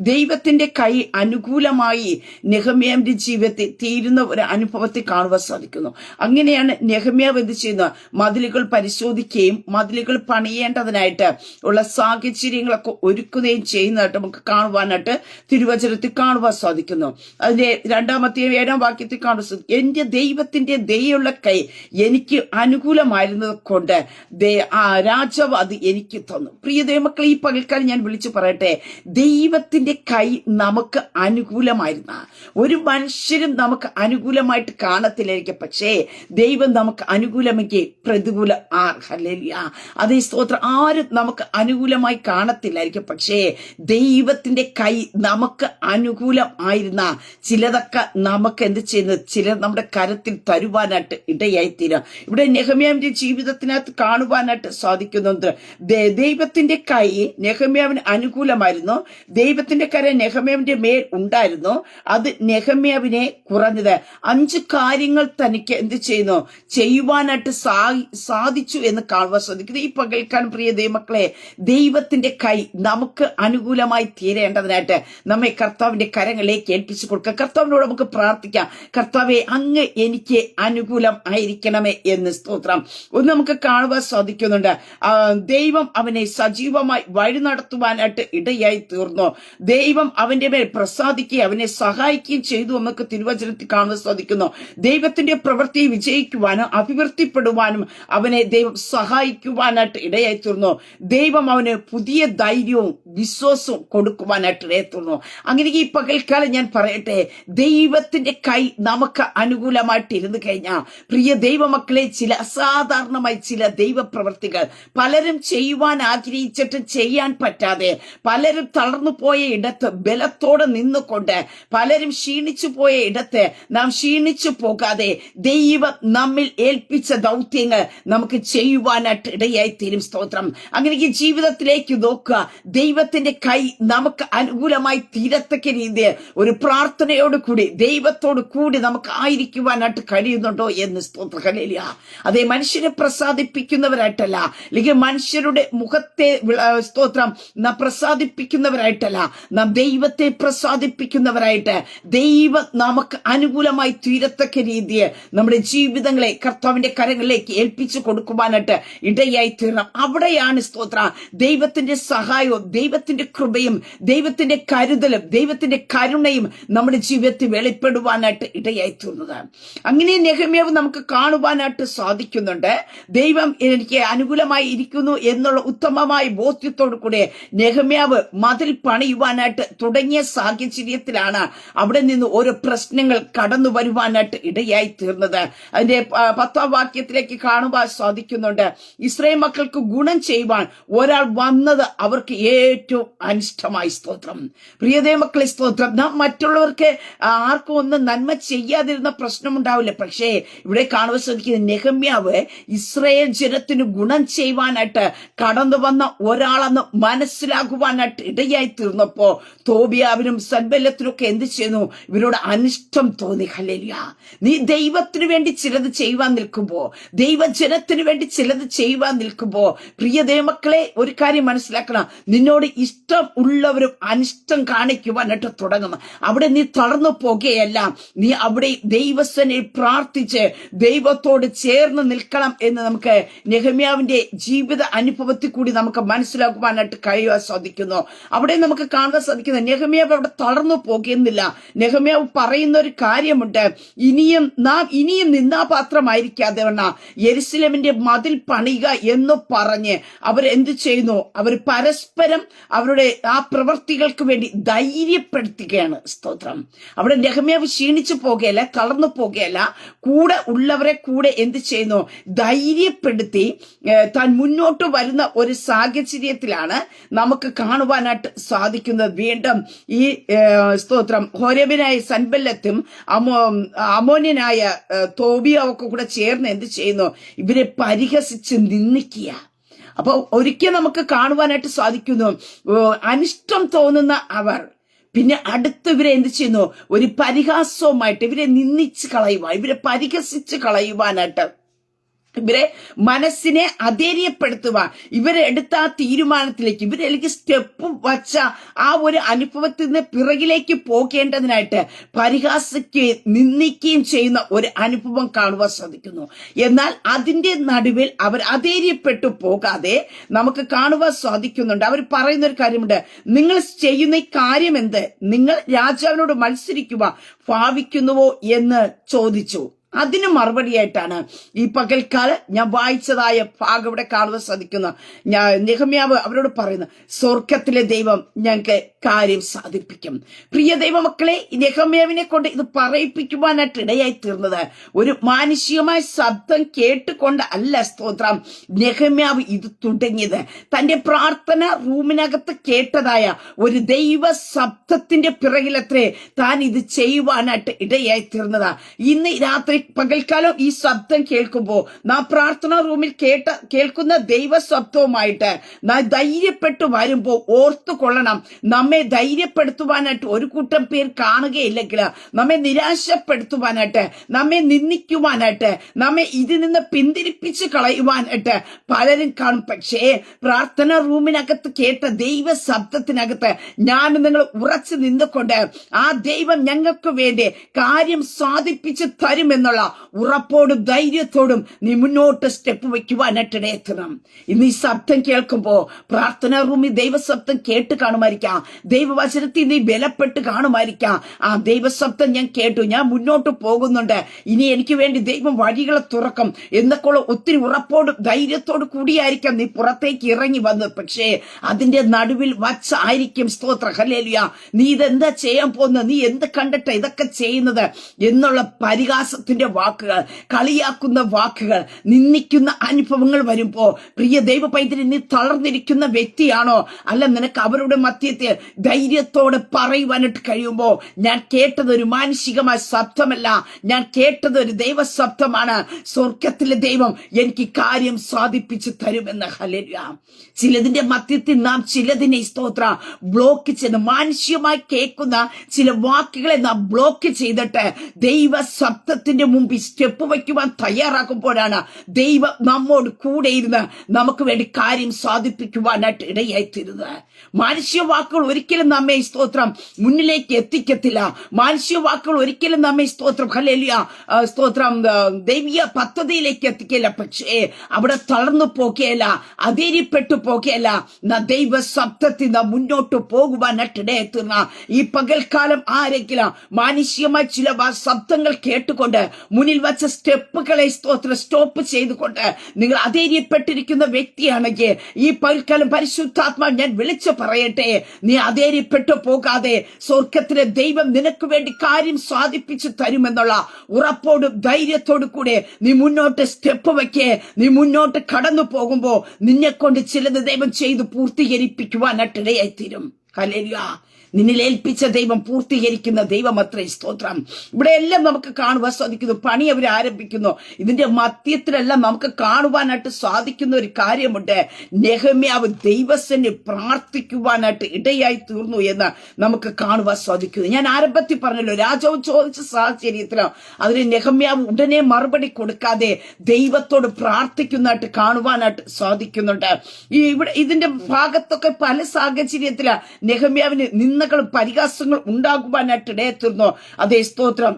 ദൈവത്തിന്റെ കൈ അനുകൂലമായി നെഹമ്യാവിന്റെ ജീവിതത്തിൽ തീരുന്ന ഒരു അനുഭവത്തെ കാണുവാൻ സാധിക്കുന്നു. അങ്ങനെയാണ് നെഹമ്യാവ് എന്ത് ചെയ്യുന്നത്, മതിലുകൾ പരിശോധിക്കുകയും മതിലുകൾ പണിയേണ്ടതിനായിട്ട് ഉള്ള സാഹചര്യങ്ങളൊക്കെ ഒരുക്കുകയും ചെയ്യുന്നതായിട്ട് നമുക്ക് കാണുവാനായിട്ട് തിരുവചനത്തിൽ കാണുവാൻ സാധിക്കുന്നു. അതിന്റെ 2-ാമത്തെ 7-ാം വാക്യത്തിൽ കാണുവാൻ സാധിക്കും, എന്റെ ദൈവത്തിന്റെ ദയുള്ള കൈ എനിക്ക് അനുകൂലമായിരുന്നത് കൊണ്ട് രാജാവ് അത് എനിക്ക് തന്നു. പ്രിയ ദൈവമക്കളെ, ഈ പകൽക്കാലം ഞാൻ വിളിച്ചു പറയട്ടെ, ദൈവത്തിന്റെ കൈ നമുക്ക് അനുകൂലമായിരുന്ന ഒരു മനുഷ്യരും നമുക്ക് അനുകൂലമായിട്ട് കാണത്തില്ലായിരിക്കും, പക്ഷേ ദൈവം നമുക്ക് അനുകൂലമെങ്കിൽ പ്രതികൂല ഹല്ലേലൂയ, അതേ സ്തോത്രം, ആരും നമുക്ക് അനുകൂലമായി കാണത്തില്ലായിരിക്കും, പക്ഷേ ദൈവത്തിന്റെ കൈ നമുക്ക് അനുകൂലമായിരുന്ന ചിലതൊക്കെ നമുക്ക് എന്ത് ചെയ്യുന്നത്, ചിലർ നമ്മുടെ കരത്തിൽ തരുവാനായിട്ട് ഇടയായിത്തീരും. ഇവിടെ നെഹമ്യാവിന്റെ ജീവിതത്തിനകത്ത് കാണുവാനായിട്ട് സാധിക്കുന്നുണ്ട്. ദൈവത്തിന്റെ കൈ നെഹമ്യാവിന് അനുകൂലമായിരുന്നു. ദൈവത്തിന്റെ കര നെഹമ്യാവിന്റെ മേൽ ഉണ്ടായിരുന്നു. അത് നെഹമ്യാവിനെ കുറഞ്ഞത് 5 കാര്യങ്ങൾ തനിക്ക് എന്ത് ചെയ്യുന്നു, ചെയ്യുവാനായിട്ട് സാധിച്ചു എന്ന് കാണുവാൻ സാധിക്കുന്നത്. ഈ പകൽക്കാലം പ്രിയ ദൈവമക്കളെ, ദൈവത്തിന്റെ കൈ നമുക്ക് അനുകൂലമായി തീരേണ്ടതിനായിട്ട് നമ്മെ കർത്താവിന്റെ കരങ്ങളിലേക്ക് ഏൽപ്പിച്ചു കൊടുക്കുക. കർത്താവിനോട് നമുക്ക് പ്രാർത്ഥിക്കാം, കർത്താവെ അങ്ങ് എനിക്ക് അനുകൂലം ആയിരിക്കണമേ എന്ന്. സ്തോത്രം. ഒന്ന് നമുക്ക് കാണുവാൻ സാധിക്കുന്നുണ്ട്, ദൈവം അവനെ സജീവമായി വഴി നടത്തുവാനായിട്ട് ഇടയായി തീർന്നു. ദൈവം അവന്റെ മേൽ പ്രസാദിക്കുകയും അവനെ സഹായിക്കുകയും ചെയ്തു നമുക്ക് തിരുവചനത്തിൽ കാണുവാൻ സാധിക്കുന്നു. ദൈവത്തിന്റെ പ്രവൃത്തിയെ വിജയിക്കുവാനും അഭിവൃദ്ധിപ്പെടുവാനും അവനെ ദൈവം സഹായിക്കുവാനായിട്ട് ഇടയായി തീർന്നു. ദൈവം അവന് പുതിയ ധൈര്യവും വിശ്വാസവും കൊടുക്കുവാനായിട്ട് ഇടയായി തീർന്നു. അങ്ങനെ ഈ പകൽക്കാലം ഞാൻ പറയട്ടെ, ദൈവത്തിന്റെ കൈ നമുക്ക് അനുകൂലമായിട്ട് ഇരുന്നു കഴിഞ്ഞാൽ പ്രിയ ദൈവമക്കളെ, ചില അസാധാരണമായി ചില ദൈവപ്രവൃത്തികൾ പലരും പലരും ചെയ്യുവാൻ ആഗ്രഹിച്ചിട്ട് ചെയ്യാൻ പറ്റാതെ, പലരും തളർന്നു പോയ ഇടത്ത് ബലത്തോടെ നിന്നുകൊണ്ട്, പലരും ക്ഷീണിച്ചു പോയ ഇടത്ത് നാം ക്ഷീണിച്ചു പോകാതെ ദൈവം നമ്മിൽ ഏൽപ്പിച്ച ദൗത്യങ്ങൾ നമുക്ക് ചെയ്യുവാനായിട്ട് ഇടയായി തീരും. സ്തോത്രം. അങ്ങനെ ഈ ജീവിതത്തിലേക്ക് നോക്കുക. ദൈവത്തിന്റെ കൈ നമുക്ക് അനുകൂലമായി തീരത്തക്ക രീതിയിൽ ഒരു പ്രാർത്ഥനയോട് കൂടി ദൈവത്തോട് കൂടി നമുക്ക് ആയിരിക്കുവാനായിട്ട് കഴിയുന്നുണ്ടോ എന്ന് സ്തോത്രം. ഹല്ലേലൂയ. അതേ, മനുഷ്യരെ പ്രസാദിപ്പിക്കുന്നവരായിട്ടല്ല, അല്ലെങ്കിൽ മനുഷ്യരുടെ മുഖത്തെ സ്തോത്രം നാം പ്രസാദിപ്പിക്കുന്നവരായിട്ടല്ല, നാം ദൈവത്തെ പ്രസാദിപ്പിക്കുന്നവരായിട്ട് ദൈവം നമുക്ക് അനുകൂലമായി തീരത്തക്ക രീതിയിൽ നമ്മുടെ ജീവിതങ്ങളെ കർത്താവിന്റെ കരങ്ങളിലേക്ക് ഏൽപ്പിച്ചു കൊടുക്കുവാനായിട്ട് ഇടയായി തീരണം. അവിടെയാണ് സ്തോത്ര ദൈവത്തിന്റെ സഹായവും ദൈവത്തിന്റെ കൃപയും ദൈവത്തിന്റെ കരുതലും ദൈവത്തിന്റെ കരുണയും നമ്മുടെ ജീവിതത്തിൽ വെളിപ്പെടുവാനായിട്ട് ഇടയായി തീർന്നത്. അങ്ങനെ നെഹമ്യാവ് നമുക്ക് കാണുവാനായിട്ട് സാധിക്കുന്നുണ്ട്. ദൈവം എനിക്ക് അനുകൂലമായി ഇരിക്കുന്നു എന്നുള്ള ഉത്തമമായ ബോധ്യത്തോടു കൂടെ നെഹമ്യാവ് മതിൽ പണിയുവാനായിട്ട് തുടങ്ങിയ സാഹചര്യത്തിലാണ് അവിടെ നിന്ന് ഓരോ പ്രശ്നങ്ങൾ കടന്നു വരുവാനായിട്ട് ഇടയായി തീർന്നത്. അതിന്റെ 10ാം വാക്യത്തിലേക്ക് കാണുവാൻ സാധിക്കുന്നുണ്ട്. ഇസ്രായേൽ മക്കൾക്ക് ഗുണം ചെയ്യുവാൻ ഒരാൾ വന്നത് അവർക്ക് ഏറ്റവും അനിഷ്ടമായി. സ്തോത്രം. പ്രിയതേ മക്കളെ, സ്തോത്രം. നാം മറ്റുള്ളവർക്ക് ആർക്കും ഒന്നും നന്മ ചെയ്യാതിരുന്ന പ്രശ്നമുണ്ടാവില്ല. പക്ഷേ ഇവിടെ കാണുവാൻ സാധിക്കുന്നത് നെഹമ്യാവ് ഇസ്രായേൽ ജനത്തിന് ഗുണം ചെയ്യുവാനായിട്ട് കടന്നു വന്ന ഒരാളെന്ന് മനസ്സിലാകുവാനായിട്ട് ഇടയായി തീർന്നപ്പോ തോബിയാവിനും സൻബല്ലത്തിനും ഒക്കെ എന്ത് ചെയ്യുന്നു? ഇവരോട് അനിഷ്ടം തോന്നി. ഹല്ലേലൂയ. നീ ദൈവത്തിന് വേണ്ടി ചിലത് ചെയ്യുവാൻ നിൽക്കുമ്പോ, ദൈവജനത്തിന് വേണ്ടി ചിലത് ചെയ്യുവാൻ നിൽക്കുമ്പോ, പ്രിയ ദൈവമക്കളെ, ഒരു കാര്യം മനസ്സിലാക്കണം. നിന്നോട് ഇഷ്ടം ഉള്ളവരും അനിഷ്ടം കാണിക്കുവാനായിട്ട് തുടങ്ങും. അവിടെ നീ തളർന്നു പോകുകയല്ല, നീ അവിടെ ദൈവസനെ പ്രാർത്ഥിച്ച് ദൈവത്തോട് ചേർന്ന് നിൽക്കണം എന്ന് നമുക്ക് നെഹമ്യാവിന്റെ ജീവിത അനുഭവത്തിൽ കൂടി നമുക്ക് മനസ്സിലാക്കുവാനായിട്ട് കഴിയുവാൻ സാധിക്കുന്നു. അവിടെ നമുക്ക് കാണാൻ സാധിക്കുന്നത് നെഹമ്യാവ് അവിടെ തളർന്നു പോകുന്നില്ല. നെഹമ്യാവ് പറയുന്ന ഒരു കാര്യമുണ്ട്. നാം ഇനിയും നിന്ദാപാത്രമായിരിക്കാതെ യെരുശലേമിന്റെ മതിൽ പണിയുക എന്ന് പറഞ്ഞ് അവരെന്ത് ചെയ്യുന്നു? അവർ പരസ്പരം അവരുടെ ആ പ്രവർത്തികൾക്ക് വേണ്ടി ധൈര്യപ്പെടുത്തുകയാണ്. സ്തോത്രം. അവിടെ നെഹമ്യാവ് ക്ഷീണിച്ചു പോകുകയല്ല, തളർന്നു പോകുകയല്ല, കൂടെ ഉള്ളവരെ കൂടെ എന്ത് ചെയ്യുന്നു? ധൈര്യപ്പെടുത്തി താൻ മുന്നോട്ട് വരുന്ന ഒരു സാഹചര്യത്തിലാണ് നമുക്ക് കാണുവാനായിട്ട് സാധിക്കുന്നത്. വീണ്ടും ഈ സ്തോത്രം ഹോരേബിനായ സൻബല്ലത്തും അമോന്യനായ തോബിയാവൊക്കെ കൂടെ ചേർന്ന് എന്ത് ചെയ്യുന്നു? ഇവരെ പരിഹസിച്ച് നിന്ദിക്കുക. അപ്പൊ ഒരിക്കൽ നമുക്ക് കാണുവാനായിട്ട് സാധിക്കുന്നു, അനിഷ്ടം തോന്നുന്ന അവർ പിന്നെ അടുത്തവരെ എന്ത് ചെയ്യുന്നു? ഒരു പരിഹാസവുമായിട്ട് ഇവരെ നിന്ദിച്ച് കളയുവാൻ, ഇവരെ പരിഹസിച്ച് കളയുവാനായിട്ട്, ഇവരെ മനസ്സിനെ അധൈര്യപ്പെടുത്തുവാൻ, ഇവരെടുത്ത ആ തീരുമാനത്തിലേക്ക്, ഇവരിലേക്ക് സ്റ്റെപ്പ് വച്ച ആ ഒരു അനുഭവത്തിൽ നിന്ന് പിറകിലേക്ക് പോകേണ്ടതിനായിട്ട് പരിഹാസിക്കുകയും നിന്ദിക്കുകയും ചെയ്യുന്ന ഒരു അനുഭവം കാണുവാൻ സാധിക്കുന്നു. എന്നാൽ അതിന്റെ നടുവിൽ അവർ അധൈര്യപ്പെട്ടു പോകാതെ നമുക്ക് കാണുവാൻ സാധിക്കുന്നുണ്ട്. അവർ പറയുന്ന ഒരു കാര്യമുണ്ട്. നിങ്ങൾ ചെയ്യുന്ന ഈ കാര്യം എന്ത്? നിങ്ങൾ രാജാവിനോട് മത്സരിക്കുവാൻ ഭാവിക്കുന്നുവോ എന്ന് ചോദിച്ചു. അതിന് മറുപടിയായിട്ടാണ് ഈ പകൽക്കാലം ഞാൻ വായിച്ചതായ ഭാഗം ഇവിടെ കാണുവാൻ സാധിക്കുന്നു. നെഹമ്യാവ് അവരോട് പറയുന്നു, സ്വർഗത്തിലെ ദൈവം ഞങ്ങൾക്ക് കാര്യം സാധിപ്പിക്കും. പ്രിയ ദൈവമക്കളെ, നെഹമ്യാവിനെ കൊണ്ട് ഇത് പറയിപ്പിക്കുവാനായിട്ട് ഇടയായി തീർന്നത് ഒരു മാനുഷികമായ ശബ്ദം കേട്ടുകൊണ്ട് അല്ല. സ്തോത്രം. നെഹമ്യാവ് ഇത് തുടങ്ങിയത് തന്റെ പ്രാർത്ഥന റൂമിനകത്ത് കേട്ടതായ ഒരു ദൈവ ശബ്ദത്തിന്റെ പിറകിലത്രേ താൻ ഇത് ചെയ്യുവാനായിട്ട് ഇടയായി തീർന്നതാ. ഇന്ന് രാത്രി പകൽക്കാലം ഈ ശബ്ദം കേൾക്കുമ്പോ നാം പ്രാർത്ഥനാ റൂമിൽ കേൾക്കുന്ന ദൈവ ശബ്ദവുമായിട്ട് നാം ധൈര്യപ്പെട്ടു വരുമ്പോ ഓർത്തു കൊള്ളണം, നമ്മെ ധൈര്യപ്പെടുത്തുവാനായിട്ട് ഒരു കൂട്ടം പേർ കാണുകയില്ലെങ്കിൽ, നമ്മെ നിരാശപ്പെടുത്തുവാനായിട്ട്, നമ്മെ നിന്ദിക്കുവാനായിട്ട്, നമ്മെ ഇതിൽ നിന്ന് പിന്തിരിപ്പിച്ച് കളയുവാനായിട്ട് പലരും കാണും. പക്ഷേ പ്രാർത്ഥനാ റൂമിനകത്ത് കേട്ട ദൈവ ശബ്ദത്തിനകത്ത് ഞാൻ നിങ്ങൾ ഉറച്ചു നിന്നുകൊണ്ട് ആ ദൈവം ഞങ്ങൾക്ക് വേണ്ടി കാര്യം സാധിപ്പിച്ച് തരുമെന്നുള്ള ഉറപ്പോടും ധൈര്യത്തോടും നീ മുന്നോട്ട് സ്റ്റെപ്പ് വയ്ക്കുവാനായിട്ട് ഇടയെത്തണം. ഇന്ന് ഈ ശബ്ദം കേൾക്കുമ്പോ പ്രാർത്ഥനാ റൂമിൽ ദൈവശബ്ദം കേട്ട് കാണുമായിരിക്കാം, ദൈവവചനത്തിൽ നീ ബലപ്പെട്ട് കാണുമായിരിക്കാം. ആ ദൈവശബ്ദം ഞാൻ കേട്ടു, ഞാൻ മുന്നോട്ട് പോകുന്നുണ്ട്, ഇനി എനിക്ക് വേണ്ടി ദൈവം വഴികളെ തുറക്കും എന്നൊക്കെയുള്ള ഒത്തിരി ഉറപ്പോടും ധൈര്യത്തോടു കൂടിയായിരിക്കാം നീ പുറത്തേക്ക് ഇറങ്ങി വന്നത്. പക്ഷേ അതിന്റെ നടുവിൽ വച്ചായിരിക്കും, സ്തോത്ര ഹല്ലേലൂയ, നീ ഇതെന്താ ചെയ്യാൻ പോകുന്നത്, നീ എന്ത് കണ്ടിട്ട് ഇതൊക്കെ ചെയ്യുന്നത് എന്നുള്ള പരിഹാസത്തിന്റെ നെഗറ്റീവിന്റെ വാക്കുകൾ, കളിയാക്കുന്ന വാക്കുകൾ, നിന്ദിക്കുന്ന അനുഭവങ്ങൾ വരുമ്പോ പ്രിയ ദൈവ പൈതൃ നീ തളർന്നിരിക്കുന്ന വ്യക്തിയാണോ? അല്ല, നിനക്ക് അവരുടെ മധ്യത്തിൽ ധൈര്യത്തോടെ പറയുവാനായിട്ട് കഴിയുമ്പോ, ഞാൻ കേട്ടത് ഒരു മാനുഷികമായ ശബ്ദമല്ല, ഞാൻ കേട്ടത് ഒരു ദൈവശബ്ദമാണ്. സ്വർഗത്തിലെ ദൈവം എനിക്ക് കാര്യം സാധിപ്പിച്ചു തരുമെന്ന്. ഹല്ലേലൂയ. ചിലതിന്റെ മധ്യത്തിൽ നാം ചിലതിനെ സ്തോത്ര ബ്ലോക്ക് ചെയ്ത്, മാനുഷ്യമായി കേൾക്കുന്ന ചില വാക്കുകളെ നാം ബ്ലോക്ക് ചെയ്തിട്ട് ദൈവ ശബ്ദത്തിന്റെ മുമ്പിൽ സ്റ്റെപ്പ് വയ്ക്കുവാൻ തയ്യാറാക്കുമ്പോഴാണ് ദൈവം നമ്മോട് കൂടെ ഇരുന്ന് നമുക്ക് വേണ്ടി കാര്യം സാധിപ്പിക്കുവാനായിട്ട് ഇടയായിത്തീരുന്നത്. മാനുഷ്യ വാക്കുകൾ ഒരിക്കലും നമ്മെ സ്തോത്രം മുന്നിലേക്ക് എത്തിക്കത്തില്ല. മാനുഷ്യ വാക്കുകൾ ഒരിക്കലും നമ്മെ സ്തോത്രം ഹല്ലേലൂയ സ്തോത്രം ദൈവീയ പദ്ധതിയിലേക്ക് എത്തിക്കില്ല. പക്ഷേ അവിടെ തളർന്നു പോകേല, അധൈര്യപ്പെട്ടു പോകേല. ദൈവ ശബ്ദത്തിൽ നാം മുന്നോട്ട് പോകുവാനായിട്ട് ഇടയായിത്തീർന്ന ഈ പകൽക്കാലം ആരെങ്കിലും മാനുഷ്യമായ ചില ശബ്ദങ്ങൾ കേട്ടുകൊണ്ട് മുന്നിൽ വച്ച സ്റ്റെപ്പുകളെ സ്തോത്രം സ്റ്റോപ്പ് ചെയ്തുകൊണ്ട് നിങ്ങൾ അധൈര്യപ്പെട്ടിരിക്കുന്ന വ്യക്തിയാണെങ്കിൽ ഈ പകൽക്കാലം പരിശുദ്ധാത്മാവ് ഞാൻ വിളിച്ചു പറയട്ടെ, നീ അധൈര്യപ്പെട്ടു പോകാതെ സ്വർഗത്തിലെ ദൈവം നിനക്ക് വേണ്ടി കാര്യം സാധിപ്പിച്ചു തരുമെന്നുള്ള ഉറപ്പോടും ധൈര്യത്തോടു കൂടെ നീ മുന്നോട്ട് സ്റ്റെപ്പ് വയ്ക്കേ. നീ മുന്നോട്ട് കടന്നു പോകുമ്പോ നിന്നെ കൊണ്ട് ചിലത് ദൈവം ചെയ്ത് പൂർത്തീകരിപ്പിക്കുവാനായിട്ട് ഇടയായിത്തീരും. ഹല്ലേലൂയ. നിന്നിൽ ഏൽപ്പിച്ച ദൈവം പൂർത്തീകരിക്കുന്ന ദൈവം അത്രേ. സ്തോത്രം. ഇവിടെ എല്ലാം നമുക്ക് കാണുവാൻ സാധിക്കുന്നു. പണി അവർ ആരംഭിക്കുന്നു. ഇതിന്റെ മധ്യത്തിലെല്ലാം നമുക്ക് കാണുവാനായിട്ട് സാധിക്കുന്ന ഒരു കാര്യമുണ്ട്. നെഹമ്യാവ് ദൈവസന്നെ പ്രാർത്ഥിക്കുവാനായിട്ട് ഇടയായി തീർന്നു എന്ന് നമുക്ക് കാണുവാൻ സാധിക്കുന്നു. ഞാൻ ആരംഭത്തിൽ പറഞ്ഞല്ലോ, രാജാവ് ചോദിച്ച സാഹചര്യത്തിലോ അതിന് നെഹമ്യാവ് ഉടനെ മറുപടി കൊടുക്കാതെ ദൈവത്തോട് പ്രാർത്ഥിക്കുന്നതായിട്ട് കാണുവാനായിട്ട് സാധിക്കുന്നുണ്ട്. ഇവിടെ ഇതിന്റെ ഭാഗത്തൊക്കെ പല സാഹചര്യത്തില് നെഹമ്യാവിന് നിന്നകളും പരിഹാസങ്ങളും ഉണ്ടാകുവാനായിട്ട് ഇടയായിത്തീർന്നു. അതേ സ്തോത്രം.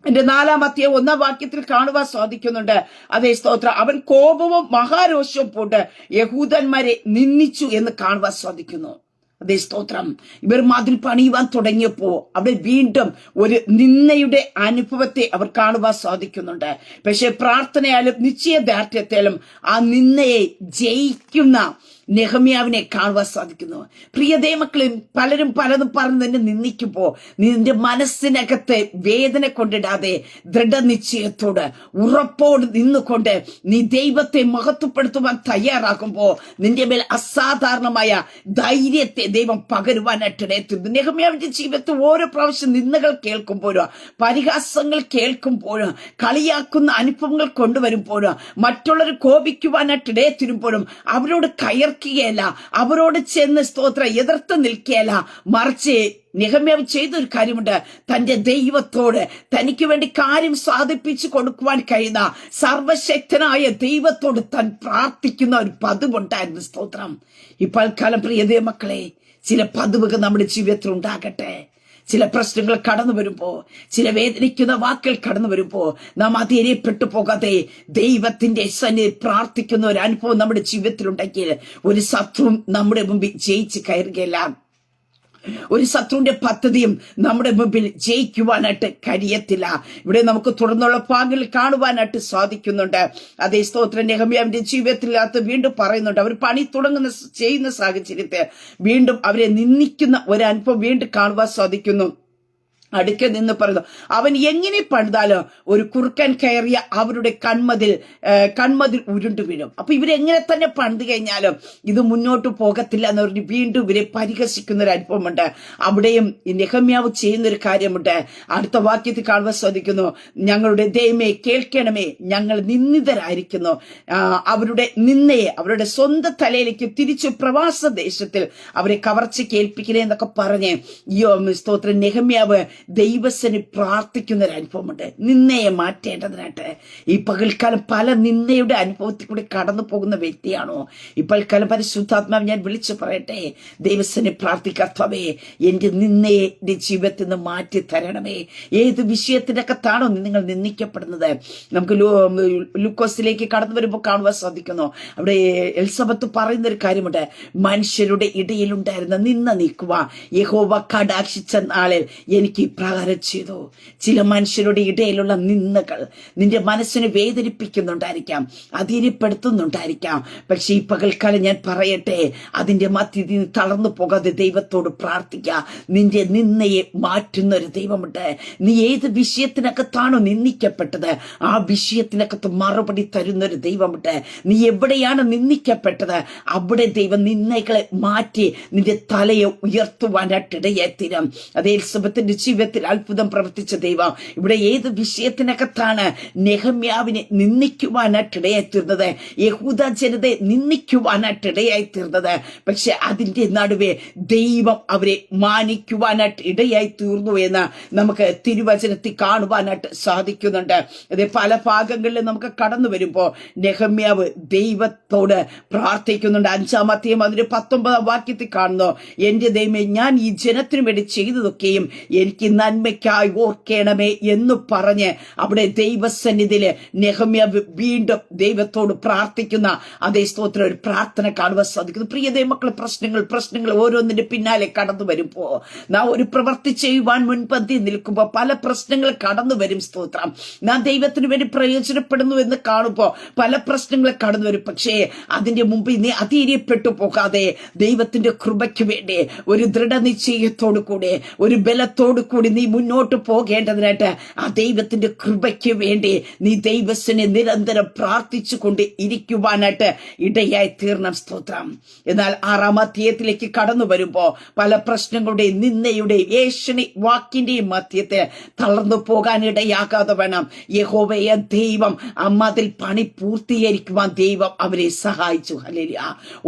എന്റെ 4-ാം അധ്യായം 1-ാം വാക്യത്തിൽ കാണുവാൻ സാധിക്കുന്നുണ്ട്. അതേ സ്തോത്രം. അവൻ കോപവും മഹാരോഷവും പൂണ്ട് യഹൂദന്മാരെ നിന്ദിച്ചു എന്ന് കാണുവാൻ സാധിക്കുന്നു. അതേ സ്തോത്രം. ഇവർ മതിൽ പണിയുവാൻ തുടങ്ങിയപ്പോ അവിടെ വീണ്ടും ഒരു നിന്ദയുടെ അനുഭവത്തെ അവർ കാണുവാൻ സാധിക്കുന്നുണ്ട്. പക്ഷെ പ്രാർത്ഥനയാലും നിശ്ചയദാർഢ്യത്താലും ആ നിന്ദയെ ജയിക്കുന്ന നെഹമ്യാവിനെ കാണുവാൻ സാധിക്കുന്നു. പ്രിയ ദൈവമക്കളെ, പലരും പലതും പറഞ്ഞ് നിന്നെ നിന്ദിക്കുമ്പോ നിന്റെ മനസ്സിനകത്തെ വേദന കൊണ്ടിടാതെ ദൃഢനിശ്ചയത്തോട് ഉറപ്പോട് നിന്നുകൊണ്ട് നീ ദൈവത്തെ മഹത്വപ്പെടുത്തുവാൻ തയ്യാറാകുമ്പോ നിന്റെ മേൽ അസാധാരണമായ ധൈര്യത്തെ ദൈവം പകരുവാനായിട്ടിടയെത്തുന്നു. നെഹമ്യാവിന്റെ ജീവിതത്തിൽ ഓരോ പ്രാവശ്യം നിന്ദകൾ കേൾക്കുമ്പോഴോ പരിഹാസങ്ങൾ കേൾക്കുമ്പോഴോ കളിയാക്കുന്ന അനുഭവങ്ങൾ കൊണ്ടുവരുമ്പോഴോ മറ്റുള്ളവർ കോപിക്കുവാനായിട്ടിടയെത്തിരുമ്പോഴും അവരോട് കയർക്കുകയല്ല, അവരോട് ചെന്ന് സ്തോത്ര എതിർത്ത് നിൽക്കുകയല്ല. മറിച്ച് നെഹമ്യാവ് ചെയ്തൊരു കാര്യമുണ്ട്. തന്റെ ദൈവത്തോട് തനിക്ക് വേണ്ടി കാര്യം സാധിപ്പിച്ചു കൊടുക്കുവാൻ കഴിയുന്ന സർവശക്തനായ ദൈവത്തോട് താൻ പ്രാർത്ഥിക്കുന്ന ഒരു പതിവുണ്ടായിരുന്നു. സ്തോത്രം. ഇപ്പോൾ പ്രിയ ദൈവമക്കളെ, ചില പതിവുകൾ നമ്മുടെ ജീവിതത്തിൽ ഉണ്ടാകട്ടെ. ചില പ്രശ്നങ്ങൾ കടന്നു വരുമ്പോ, ചില വേദനിക്കുന്ന വാക്കുകൾ കടന്നു വരുമ്പോ നാം അധൈര്യപ്പെട്ടു പോകാതെ ദൈവത്തിന്റെ സന്നിധിയിൽ പ്രാർത്ഥിക്കുന്ന ഒരു അനുഭവം നമ്മുടെ ജീവിതത്തിലുണ്ടെങ്കിൽ ഒരു ശത്രുവും നമ്മുടെ മുമ്പിൽ ജയിച്ച് കയറുകയില്ല. ഒരു ശത്രുവിന്റെ പദ്ധതിയും നമ്മുടെ മുമ്പിൽ ജയിക്കുവാനായിട്ട് കഴിയത്തില്ല. ഇവിടെ നമുക്ക് തുടർന്നുള്ള ഭാഗങ്ങളിൽ കാണുവാനായിട്ട് സാധിക്കുന്നുണ്ട്. അതേ സ്തോത്രം. നെഹമ്യാവിന്റെ ജീവിതത്തിനകത്ത് വീണ്ടും പറയുന്നുണ്ട്, അവർ പണി ചെയ്യുന്ന സാഹചര്യത്തിൽ വീണ്ടും അവരെ നിന്ദിക്കുന്ന ഒരു അനുഭവം വീണ്ടും കാണുവാൻ സാധിക്കുന്നു. അടുക്കെ നിന്ന് പറയുന്നു, അവൻ എങ്ങനെ പണിതാലോ ഒരു കുറുക്കൻ കയറിയ അവരുടെ കൺമതിൽ ഉരുണ്ടു വീഴും. അപ്പൊ ഇവരെങ്ങനെ തന്നെ പണിത് കഴിഞ്ഞാലും ഇത് മുന്നോട്ട് പോകത്തില്ല എന്ന് പറഞ്ഞ് വീണ്ടും ഇവരെ പരിഹസിക്കുന്ന ഒരു അനുഭവമുണ്ട്. അവിടെയും നെഹമ്യാവ് ചെയ്യുന്നൊരു കാര്യമുണ്ട്. അടുത്ത വാക്യത്തിൽ കാണുവാൻ സാധിക്കുന്നു, ഞങ്ങളുടെ ദൈവമേ കേൾക്കണമേ, ഞങ്ങൾ നിന്ദിതരായിരിക്കുന്നു. അവരുടെ നിന്നയെ അവരുടെ സ്വന്തം തലയിലേക്ക് തിരിച്ചു പ്രവാസ ദേശത്തിൽ അവരെ കവർച്ച കേൾപ്പിക്കണേ എന്നൊക്കെ പറഞ്ഞ് ഈ സ്തോത്രം നെഹമ്യാവ് ദൈവസന് പ്രാർത്ഥിക്കുന്ന ഒരു അനുഭവമുണ്ട്. നിന്നയെ മാറ്റേണ്ടതിനായിട്ട് ഈ പകൽക്കാലം പല നിന്നയുടെ അനുഭവത്തിൽ കൂടി കടന്നു പോകുന്ന വ്യക്തിയാണോ? ഈ പകൽക്കാലം പരിശുദ്ധാത്മാവ് ഞാൻ വിളിച്ചു പറയട്ടെ, ദൈവസനെ പ്രാർത്ഥിക്കർത്താവേ, എന്റെ നിന്നയെ എന്റെ ജീവിതത്തിൽ നിന്ന് മാറ്റി തരണമേ. ഏത് വിഷയത്തിന്റെ അകത്താണോ നിങ്ങൾ നിന്ദിക്കപ്പെടുന്നത്? നമുക്ക് ലൂക്കോസിലേക്ക് കടന്നു വരുമ്പോൾ കാണുവാൻ സാധിക്കുന്നു. അവിടെ എലിസബത്ത് പറയുന്ന ഒരു കാര്യമുണ്ട്, മനുഷ്യരുടെ ഇടയിലുണ്ടായിരുന്ന നിന്ന നീക്കുക യഹോവ കടാക്ഷിച്ച നാളിൽ എനിക്ക് ഇപ്രകാരം ചെയ്തു. ചില മനുഷ്യരുടെ ഇടയിലുള്ള നിന്ദകൾ നിന്റെ മനസ്സിനെ വേദനിപ്പിക്കുന്നുണ്ടായിരിക്കാം, അധീനപ്പെടുത്തുന്നുണ്ടായിരിക്കാം. പക്ഷെ ഈ പകൽക്കാലം ഞാൻ പറയട്ടെ, അതിന്റെ മധ്യത്തിൽ നീ തളർന്നു പോകാതെ ദൈവത്തോട് പ്രാർത്ഥിക്കുക. നിന്റെ നിന്നയെ മാറ്റുന്ന ഒരു ദൈവമുണ്ട്. നീ ഏത് വിഷയത്തിനകത്താണോ നിന്ദിക്കപ്പെട്ടത്, ആ വിഷയത്തിനകത്ത് മറുപടി തരുന്ന ഒരു ദൈവമുണ്ട്. നീ എവിടെയാണ് നിന്ദിക്കപ്പെട്ടത്, അവിടെ ദൈവം നിന്നകളെ മാറ്റി നിന്റെ തലയെ ഉയർത്തുവാനായിട്ട് ഇടയായിത്തീരും. അത് എലിസബത്തിന്റെ ജീവിതത്തിൽ അത്ഭുതം പ്രവർത്തിച്ച ദൈവം ഇവിടെ ഏത് വിഷയത്തിനകത്താണ് നെഹമ്യാവിനെ നിന്ദിക്കുവാനായിട്ട് ഇടയായിത്തീർന്നത്, യഹൂദ ജനതയെ നിന്ദിക്കുവാനായിട്ട് ഇടയായിത്തീർന്നത്. പക്ഷെ അതിന്റെ നടുവേ ദൈവം അവരെ മാനിക്കുവാനായിട്ട് ഇടയായി തീർന്നു എന്ന് നമുക്ക് തിരുവചനത്തിൽ കാണുവാനായിട്ട് സാധിക്കുന്നുണ്ട്. അത് പല ഭാഗങ്ങളിലും നമുക്ക് കടന്നു വരുമ്പോ നെഹമ്യാവ് ദൈവത്തോട് പ്രാർത്ഥിക്കുന്നുണ്ട്. 5-ാം അധ്യായം അതിന്റെ 19-ാം വാക്യത്തിൽ കാണുന്നു, എന്റെ ദൈവമേ, ഞാൻ ഈ ജനത്തിനു വേണ്ടി ചെയ്തതൊക്കെയും എനിക്ക് നന്മയ്ക്കായി ഓർക്കണമേ എന്ന് പറഞ്ഞ് അവിടെ ദൈവസന്നിധിയില് നെഹമ്യാവ് വീണ്ടും ദൈവത്തോട് പ്രാർത്ഥിക്കുന്ന അതേ സ്തോത്രം ഒരു പ്രാർത്ഥന കാണുവാൻ സാധിക്കുന്നു. പ്രിയ ദൈവമക്കളെ, പ്രശ്നങ്ങൾ ഓരോന്നിന്റെ പിന്നാലെ കടന്നു വരുമ്പോ നാം ഒരു പ്രവൃത്തി ചെയ്യുവാൻ മുൻപന്തി നിൽക്കുമ്പോ പല പ്രശ്നങ്ങൾ കടന്നു വരും. സ്തോത്രം, നാം ദൈവത്തിന് വേണ്ടി പ്രയോജനപ്പെടുന്നു എന്ന് കാണുമ്പോ പല പ്രശ്നങ്ങൾ കടന്നു വരും. പക്ഷേ അതിന്റെ മുമ്പിൽ നീ അധീര്യപ്പെട്ടു പോകാതെ ദൈവത്തിന്റെ കൃപയ്ക്ക് വേണ്ടി ഒരു ദൃഢനിശ്ചയത്തോടു കൂടി ഒരു ബലത്തോടു കൂടി നീ മുന്നോട്ട് പോകേണ്ടതിനായിട്ട് ആ ദൈവത്തിന്റെ കൃപയ്ക്ക് വേണ്ടി നീ ദൈവത്തിനെ നിരന്തരം പ്രാർത്ഥിച്ചു കൊണ്ട് ഇരിക്കുവാനായിട്ട് ഇടയായി തീർണം. സ്തോത്രം. എന്നാൽ 6-ാം അധ്യായത്തിലേക്ക് കടന്നു വരുമ്പോ പല പ്രശ്നങ്ങളുടെയും നിന്ദയുടെയും ഏഷണി വാക്കിന്റെയും മധ്യത്തെ തളർന്നു പോകാൻ ഇടയാകാതെ വേണം യഹോവയ ദൈവം അതിൽ പണി പൂർത്തീകരിക്കുവാൻ ദൈവം അവരെ സഹായിച്ചു. ഹല്ലേലൂയ.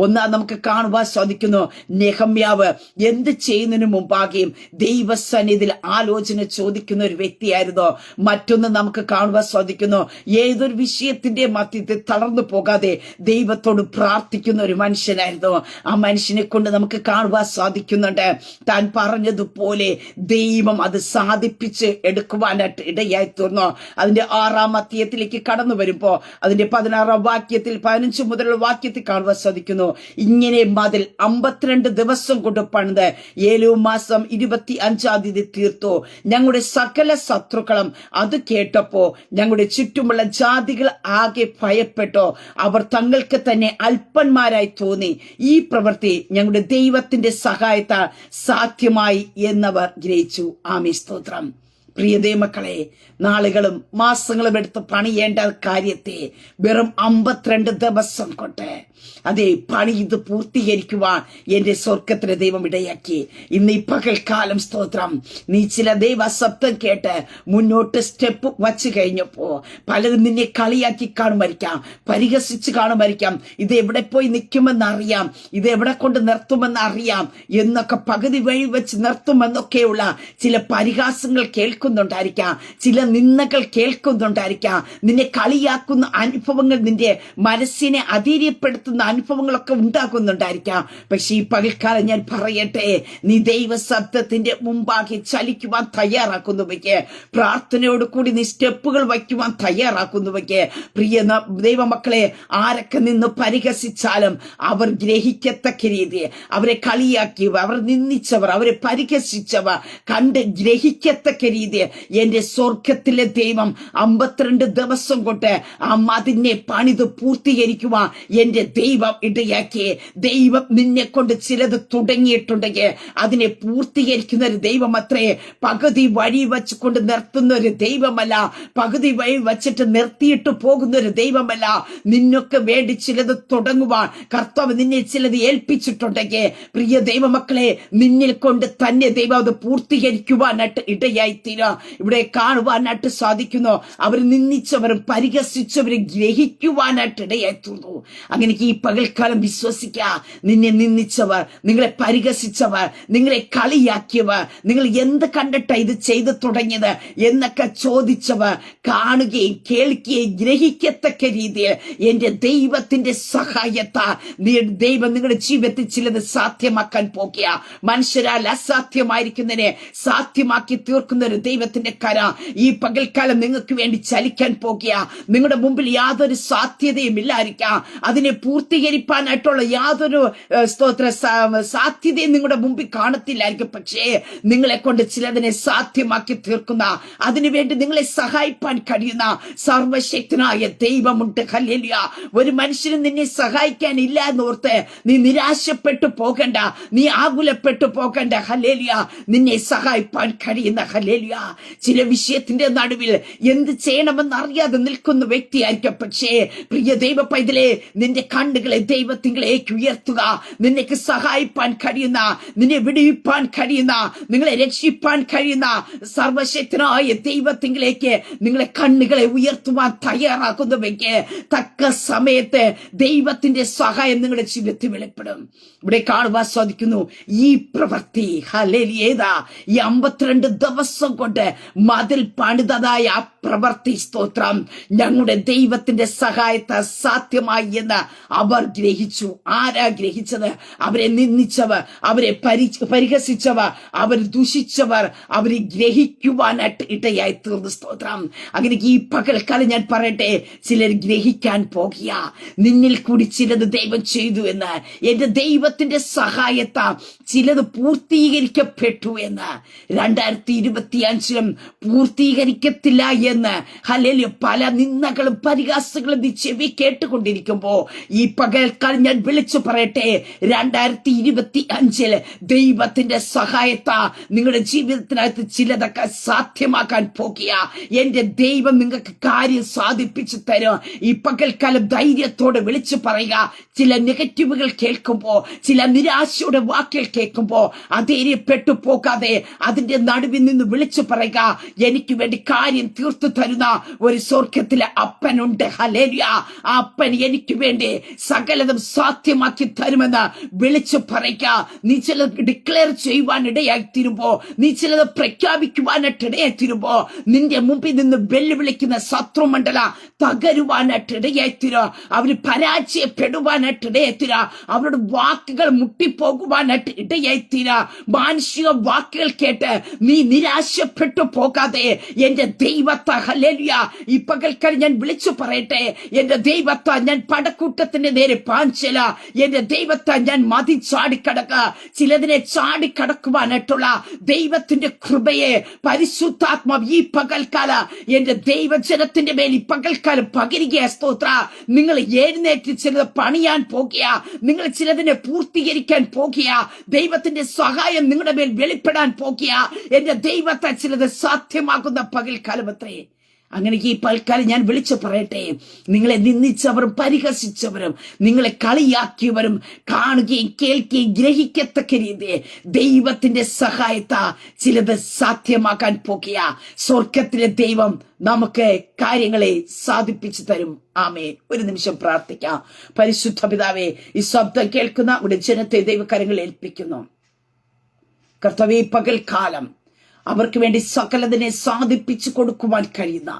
ഒന്നാം നമുക്ക് കാണുവാൻ സാധിക്കുന്നു, നെഹമ്യാവ് എന്ത് ചെയ്യുന്നതിന് മുമ്പാകെയും ദൈവസന്നിധിയിൽ ആലോചന ചോദിക്കുന്ന ഒരു വ്യക്തിയായിരുന്നു. മറ്റൊന്ന് നമുക്ക് കാണുവാൻ സാധിക്കുന്നു, ഏതൊരു വിഷയത്തിന്റെ മധ്യത്തിൽ തളർന്നു പോകാതെ ദൈവത്തോട് പ്രാർത്ഥിക്കുന്ന ഒരു മനുഷ്യനായിരുന്നു. ആ മനുഷ്യനെ കൊണ്ട് നമുക്ക് കാണുവാൻ സാധിക്കുന്നുണ്ട്, താൻ പറഞ്ഞതുപോലെ ദൈവം അത് സാധിപ്പിച്ച് എടുക്കുവാനായിട്ട് ഇടയായി തീർന്നു. അതിന്റെ 6-ാം അധ്യായത്തിലേക്ക് കടന്നു വരുമ്പോ അതിന്റെ 16-ാം വാക്യത്തിൽ 15 മുതലുള്ള വാക്യത്തിൽ കാണുവാൻ സാധിക്കുന്നു, ഇങ്ങനെ മതിൽ 52 ദിവസം കൊണ്ട് പണിത് 7 മാസം 25-ാം തീയതി തീർത്തു. ഞങ്ങളുടെ സകല ശത്രുക്കളും അത് കേട്ടപ്പോ ഞങ്ങളുടെ ചുറ്റുമുള്ള ജാതികൾ ആകെ ഭയപ്പെട്ടോ അവർ തങ്ങൾക്ക് തന്നെ അല്പന്മാരായി തോന്നി. ഈ പ്രവൃത്തി ഞങ്ങളുടെ ദൈവത്തിന്റെ സഹായത്താൽ സാധ്യമായി എന്നവർ ഗ്രഹിച്ചു. ആമേൻ. സ്തോത്രം. പ്രിയ ദൈവമക്കളെ, നാളുകളും മാസങ്ങളും എടുത്ത് പണിയേണ്ട കാര്യത്തെ വെറും 52 ദിവസം കൊണ്ട് അതെ പണി ഇത് പൂർത്തീകരിക്കുവാൻ എന്റെ സ്വർഗത്തിലെ ദൈവം ഇടയാക്കി. ഇന്ന് ഈ പകൽക്കാലം സ്തോത്രം, നീ ചില ദൈവ ശബ്ദം കേട്ട് മുന്നോട്ട് സ്റ്റെപ്പ് വച്ചു കഴിഞ്ഞപ്പോ പലരും നിന്നെ കളിയാക്കി കാണുമായിരിക്കാം, പരിഹസിച്ച് കാണുമായിരിക്കാം, ഇത് എവിടെ പോയി നിൽക്കുമെന്ന് അറിയാം, ഇത് എവിടെ കൊണ്ട് നിർത്തുമെന്ന് അറിയാം എന്നൊക്കെ പകുതി വഴി വെച്ച് നിർത്തുമെന്നൊക്കെയുള്ള ചില പരിഹാസങ്ങൾ കേൾക്കുന്നുണ്ടായിരിക്കാം, ചില നിന്ദകൾ കേൾക്കുന്നുണ്ടായിരിക്കാം, നിന്നെ കളിയാക്കുന്ന അനുഭവങ്ങൾ നിന്റെ മനസ്സിനെ അധീര്യപ്പെടുത്തുന്ന അനുഭവങ്ങളൊക്കെ ഉണ്ടാകുന്നുണ്ടായിരിക്കാം. പക്ഷെ ഈ പകൽക്കാലം ഞാൻ പറയട്ടെ, നീ ദൈവ ശബ്ദത്തിന്റെ മുമ്പാകെ ചലിക്കുവാൻ തയ്യാറാക്കുന്നുവെക്ക്, പ്രാർത്ഥനയോട് കൂടി നീ സ്റ്റെപ്പുകൾ വയ്ക്കുവാൻ തയ്യാറാക്കുന്നുവെക്ക്. പ്രിയ ദൈവമക്കളെ, ആരൊക്കെ നിന്ന് പരിഹസിച്ചാലും അവർ ഗ്രഹിക്കത്തക്ക രീതി, അവരെ കളിയാക്കിയവർ, അവർ നിന്ദിച്ചവർ, അവരെ പരിഹസിച്ചവർ കണ്ട് ഗ്രഹിക്കത്തക്ക രീതി എന്റെ സ്വർഗത്തിലെ ദൈവം 52 ദിവസം കൊണ്ട് ആ മതിനെ പണിത് പൂർത്തീകരിക്കുവാൻ എന്റെ ദൈവം ഇടയാക്കി. ദൈവം നിന്നെ കൊണ്ട് ചിലത് തുടങ്ങിയിട്ടുണ്ടെങ്കിൽ അതിനെ പൂർത്തീകരിക്കുന്ന ഒരു ദൈവം അത്രേ. പകുതി വഴി വെച്ചുകൊണ്ട് നിർത്തുന്ന ഒരു ദൈവമല്ല, പകുതി വഴി വെച്ചിട്ട് നിർത്തിയിട്ട് പോകുന്ന ഒരു ദൈവമല്ല. നിന്നൊക്കെ വേണ്ടി ചിലത് തുടങ്ങുവാൻ കർത്താവ് നിന്നെ ചിലത് ഏൽപ്പിച്ചിട്ടുണ്ടെങ്കിൽ പ്രിയ ദൈവമക്കളെ, നിന്നിൽ കൊണ്ട് തന്നെ ദൈവം അത് പൂർത്തീകരിക്കുവാനായിട്ട് ഇടയായിത്തീരാം. ഇവിടെ കാണുവാനായിട്ട് സാധിക്കുന്നു, അവർ നിന്ദിച്ചവരും പരിഹസിച്ചവരും ഗ്രഹിക്കുവാനായിട്ട് ഇടയായിത്തീർന്നു. അങ്ങനെ ഈ പകൽക്കാലം വിശ്വസിക്കുക, നിന്നെ നിന്ദിച്ചവർ, നിങ്ങളെ പരിഹസിച്ചവർ, നിങ്ങളെ കളിയാക്കിയവർ, നിങ്ങൾ എന്ത് കണ്ടിട്ടാ ഇത് ചെയ്തു തുടങ്ങിയത് എന്നൊക്കെ ചോദിച്ചവർ കാണുകയും കേൾക്കുകയും ഗ്രഹിക്കത്തക്ക രീതിയിൽ എന്റെ ദൈവത്തിന്റെ സഹായത്താൽ ദൈവം നിങ്ങളുടെ ജീവിതത്തിൽ ചിലത് സാധ്യമാക്കാൻ പോകുക. മനുഷ്യരാൽ അസാധ്യമായിരിക്കുന്നതിനെ സാധ്യമാക്കി തീർക്കുന്ന ഒരു ദൈവത്തിന്റെ കര ഈ പകൽക്കാലം നിങ്ങൾക്ക് വേണ്ടി ചലിക്കാൻ പോകുക. നിങ്ങളുടെ മുമ്പിൽ യാതൊരു സാധ്യതയും ഇല്ലായിരിക്കാം, അതിനെ പൂർത്തീകരിക്കാനായിട്ടുള്ള യാതൊരു സാധ്യതയും നിങ്ങളുടെ മുമ്പിൽ കാണത്തില്ലായിരിക്കും. പക്ഷേ നിങ്ങളെ കൊണ്ട് ചിലതിനെ സാധ്യമാക്കി തീർക്കുന്ന, അതിനുവേണ്ടി നിങ്ങളെ സഹായിപ്പാൻ കഴിയുന്ന സർവശക്തനായ ദൈവമുണ്ട്. ഹല്ലേലൂയ. ഒരു മനുഷ്യനും നിന്നെ സഹായിക്കാൻ ഇല്ല എന്നോർത്ത് നീ നിരാശപ്പെട്ടു പോകണ്ട, നീ ആകുലപ്പെട്ടു പോകണ്ട. ഹല്ലേലൂയ. നിന്നെ സഹായിപ്പാൻ കഴിയുന്ന, ഹല്ലേലൂയ, ചില വിഷയത്തിന്റെ നടുവിൽ എന്ത് ചെയ്യണമെന്ന് അറിയാതെ നിൽക്കുന്ന വ്യക്തിയായിരിക്കും. പക്ഷേ പ്രിയ ദൈവ പൈതലേ, നിന്റെ കണ്ണുകളെ ദൈവത്തിങ്കിലേക്ക് ഉയർത്തുക. നിനക്ക് സഹായിപ്പാൻ കഴിയുന്ന, നിന്നെ വിടുവിപ്പാൻ കഴിയുന്ന, നിങ്ങളെ രക്ഷിപ്പാൻ കഴിയുന്ന സർവശക്തനായ ദൈവത്തിങ്കിലേക്ക് നിങ്ങളെ കണ്ണുകളെ ഉയർത്തുവാൻ തയ്യാറാക്കുന്നുവെങ്കിൽ തക്ക സമയത്ത് ദൈവത്തിന്റെ സഹായം നിങ്ങളുടെ ജീവിതത്തിൽ വെളിപ്പെടും. ഇവിടെ കാണുവാൻ സാധിക്കുന്നു ഈ പ്രവൃത്തി. ഹല്ലേലൂയ. ഈ 52 ദിവസം കൊണ്ട് മതിൽ പണിതതായ ആ പ്രവൃത്തി, സ്തോത്രം, ഞങ്ങളുടെ ദൈവത്തിന്റെ സഹായത്തെ സാധ്യമായി എന്ന് അവർ ഗ്രഹിച്ചു. ആരാ ഗ്രഹിച്ചത്? അവരെ നിന്ദിച്ചവർ, അവരെ പരിഹസിച്ചവർ, അവർ ദുഷിച്ചവർ, അവരെ ഗ്രഹിക്കുവാനായിട്ട് ഇടയായി തീർന്നു. സ്തോത്രം. അങ്ങനെ ഈ പകൽക്കാലം ഞാൻ പറയട്ടെ, ചിലർ ഗ്രഹിക്കാൻ പോകുക, നിന്നിൽ കൂടി ചിലത് ദൈവം ചെയ്തു എന്ന്, എന്റെ ദൈവത്തിന്റെ സഹായത്താ ചിലത് പൂർത്തീകരിക്കപ്പെട്ടു എന്ന്. 2025 പൂർത്തീകരിക്കത്തില്ല എന്ന് ഹല്ലേലൂയ പല നിന്ദകളും പരിഹാസങ്ങളും നീ ചെവി കേട്ടുകൊണ്ടിരിക്കുമ്പോ ഈ പകൽക്കാലം ഞാൻ വിളിച്ചു പറയട്ടെ, 2025 ദൈവത്തിന്റെ സഹായത്താ നിങ്ങളുടെ ജീവിതത്തിനകത്ത് ചിലതൊക്കെ സാധ്യമാക്കാൻ പോകുക. എന്റെ ദൈവം നിങ്ങൾക്ക് കാര്യം സാധിപ്പിച്ചു തരും. ഈ പകൽക്കാലം ധൈര്യത്തോടെ വിളിച്ചു പറയുക. ചില നെഗറ്റീവുകൾ കേൾക്കുമ്പോ, ചില നിരാശയുടെ വാക്കുകൾ കേൾക്കുമ്പോ അധൈര്യപ്പെട്ടു പോകാതെ അതിന്റെ നടുവിൽ നിന്ന് വിളിച്ചു പറയുക, എനിക്ക് വേണ്ടി കാര്യം തീർത്തു തരുന്ന ഒരു സ്വർഗത്തിലെ അപ്പനുണ്ട്. ഹല്ലേലൂയ. ആ അപ്പൻ എനിക്ക് വേണ്ടി സകലതും സാധ്യമാക്കി തരുമെന്ന് വിളിച്ചു പറയുക. നീ ചിലത് ഡിക്ലെയർ ചെയ്യുവാൻ ഇടയായി തീരുമ്പോ, നീ ചിലത് പ്രഖ്യാപിക്കുവാനായിട്ട് ഇടയായി തീരുമ്പോ, നിന്റെ മുമ്പിൽ നിന്ന് വെല്ലുവിളിക്കുന്ന ശത്രുമണ്ഡല തകരുവാനായിട്ട് ഇടയായി തീരുക. അവര് പരാജയപ്പെടുവാനായിട്ട് ഇടയായി തീരുക. അവരുടെ വാക്കുകൾ മുട്ടിപ്പോകുവാനായിട്ട് ഇടയായി തീരുക. മാനുഷിക വാക്കുകൾ കേട്ട് നീ നിരാശപ്പെട്ടു പോകാതെ എന്റെ ദൈവത്തെ, ഹല്ലേലൂയ, ഈ പകൽക്കാലം ഞാൻ വിളിച്ചു പറയട്ടെ, എന്റെ ദൈവത്തെ ഞാൻ പടക്കൂട്ടത്തിന്റെ നേരെ പാഞ്ചല, എന്റെ ദൈവത്തെ ഞാൻ മതി ചാടിക്കടക്ക. ചിലതിനെ ചാടിക്കടക്കുവാനായിട്ടുള്ള ദൈവത്തിന്റെ കൃപയെ പരിശുദ്ധാത്മാവ് ഈ പകൽക്കാല എന്റെ ദൈവജനത്തിന്റെ മേൽ ഈ പകൽക്കാലം പകരുക. സ്തോത്ര. നിങ്ങൾ എഴുന്നേറ്റ് ചിലത് പണിയാൻ പോകുക, നിങ്ങൾ ചിലതിനെ പൂർത്തീകരിക്കാൻ പോകുക, ദൈവത്തിന്റെ സഹായം നിങ്ങളുടെ മേൽ വെളിപ്പെടാൻ പോകുക. എന്റെ ദൈവത്തെ ചിലത് സാധ്യമാകുന്ന പകൽക്കാലം അത്രേ. അങ്ങനെ ഈ പകൽക്കാലം ഞാൻ വിളിച്ചു പറയട്ടെ, നിങ്ങളെ നിന്ദിച്ചവരും പരിഹസിച്ചവരും നിങ്ങളെ കളിയാക്കിയവരും കാണുകയും കേൾക്കുകയും ഗ്രഹിക്കത്തക്ക രീതിയിൽ ദൈവത്തിന്റെ സഹായത്താ ചിലത് സാധ്യമാക്കാൻ പോകുക. സ്വർഗത്തിലെ ദൈവം നമുക്ക് കാര്യങ്ങളെ സാധിപ്പിച്ചു തരും. ആമേൻ. ഒരു നിമിഷം പ്രാർത്ഥിക്കാം. പരിശുദ്ധ പിതാവേ, ഈ ശബ്ദം കേൾക്കുന്ന ഒരു ജനത്തെ ദൈവകരങ്ങളിൽ ഏൽപ്പിക്കുന്നു. കർത്താവേ, പകൽക്കാലം അവർക്ക് വേണ്ടി സകലതിനെ സാധിപ്പിച്ചു കൊടുക്കുവാൻ കഴിയുന്ന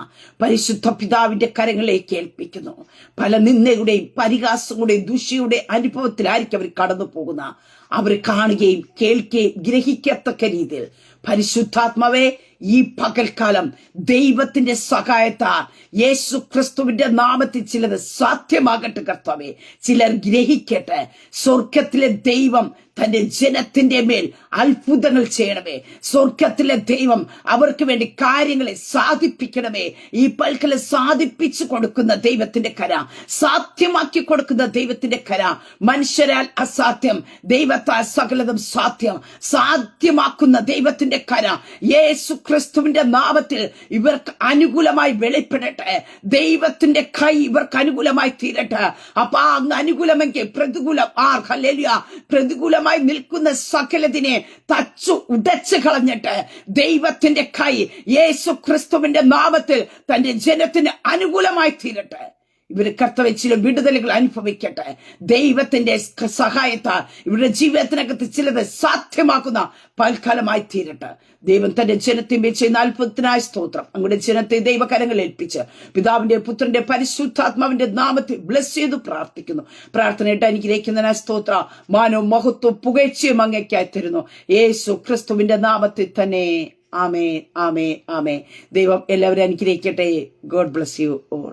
പരിശുദ്ധ പിതാവിന്റെ കരങ്ങളിലേക്ക് ഏൽപ്പിക്കുന്നു. പല നിന്ദയുടെയും പരിഹാസങ്ങളുടെയും ദുഷിയുടെ അനുഭവത്തിലായിരിക്കും അവർ കടന്നു പോകുന്ന. അവർ കാണുകയും കേൾക്കുകയും ഗ്രഹിക്കത്തക്ക രീതിയിൽ പരിശുദ്ധാത്മാവേ, ഈ പകൽക്കാലം ദൈവത്തിന്റെ സഹായത്താൽ യേശു ക്രിസ്തുവിന്റെ നാമത്തിൽ ചിലത് സാധ്യമാകട്ടെ. കർത്താവേ, ചിലർ ഗ്രഹിക്കട്ടെ. സ്വർഗത്തിലെ ദൈവം തന്റെ ജനത്തിന്റെ മേൽ അത്ഭുതങ്ങൾ ചെയ്യണമേ. സ്വർഗത്തിലെ ദൈവം അവർക്ക് വേണ്ടി കാര്യങ്ങളെ സാധിപ്പിക്കണമേ. ഈ പൽക്കലെ സാധിപ്പിച്ചു കൊടുക്കുന്ന ദൈവത്തിന്റെ കര, സാധ്യമാക്കി കൊടുക്കുന്ന ദൈവത്തിന്റെ കര. മനുഷ്യരാൽ അസാധ്യം, ദൈവത്താൽ സകലതും സാധ്യം. സാധ്യമാക്കുന്ന ദൈവത്തിന്റെ കര യേശു ക്രിസ്തുവിന്റെ നാമത്തിൽ ഇവർക്ക് അനുകൂലമായി വെളിപ്പെടട്ടെ. ദൈവത്തിന്റെ കൈ ഇവർക്ക് അനുകൂലമായി തീരട്ടെ. അപ്പൊ അങ്ങ് അനുകൂലമെങ്കിൽ പ്രതികൂലം ഹല്ലേലൂയ, പ്രതികൂലമായി നിൽക്കുന്ന സകലതിനെ തച്ചു ഉടച്ചു കളഞ്ഞിട്ട് ദൈവത്തിന്റെ കൈ യേശു ക്രിസ്തുവിന്റെ നാമത്തിൽ തന്റെ ജനത്തിന് അനുകൂലമായി തീരട്ടെ. ഇവര് കർത്താവേ ചില വിടുതലുകൾ അനുഭവിക്കട്ടെ. ദൈവത്തിന്റെ സഹായത്താൽ ഇവരുടെ ജീവിതത്തിനകത്ത് ചിലത് സാധ്യമാക്കുന്ന പൽക്കാലമായി തീരട്ടെ. ദൈവം തന്റെ ജനത്തെ ചെയ്യുന്ന അത്ഭുതത്തിനായ സ്തോത്രം. അങ്ങയുടെ ജനത്തെ ദൈവകരങ്ങളിൽ ഏൽപ്പിച്ച് പിതാവിന്റെ പുത്രന്റെ പരിശുദ്ധാത്മാവിന്റെ നാമത്തിൽ ബ്ലസ് ചെയ്തു പ്രാർത്ഥിക്കുന്നു. പ്രാർത്ഥനയായിട്ട് അനുഗ്രഹിക്കുന്നതിനായ സ്തോത്ര. മാനവും മഹത്വവും പുകഴ്ചയും അങ്ങേക്കായി തരുന്നു യേശു ക്രിസ്തുവിന്റെ നാമത്തിൽ തന്നെ. ആമേൻ, ആമേൻ, ആമേൻ. ദൈവം എല്ലാവരും അനുഗ്രഹിക്കട്ടെ. God bless you all.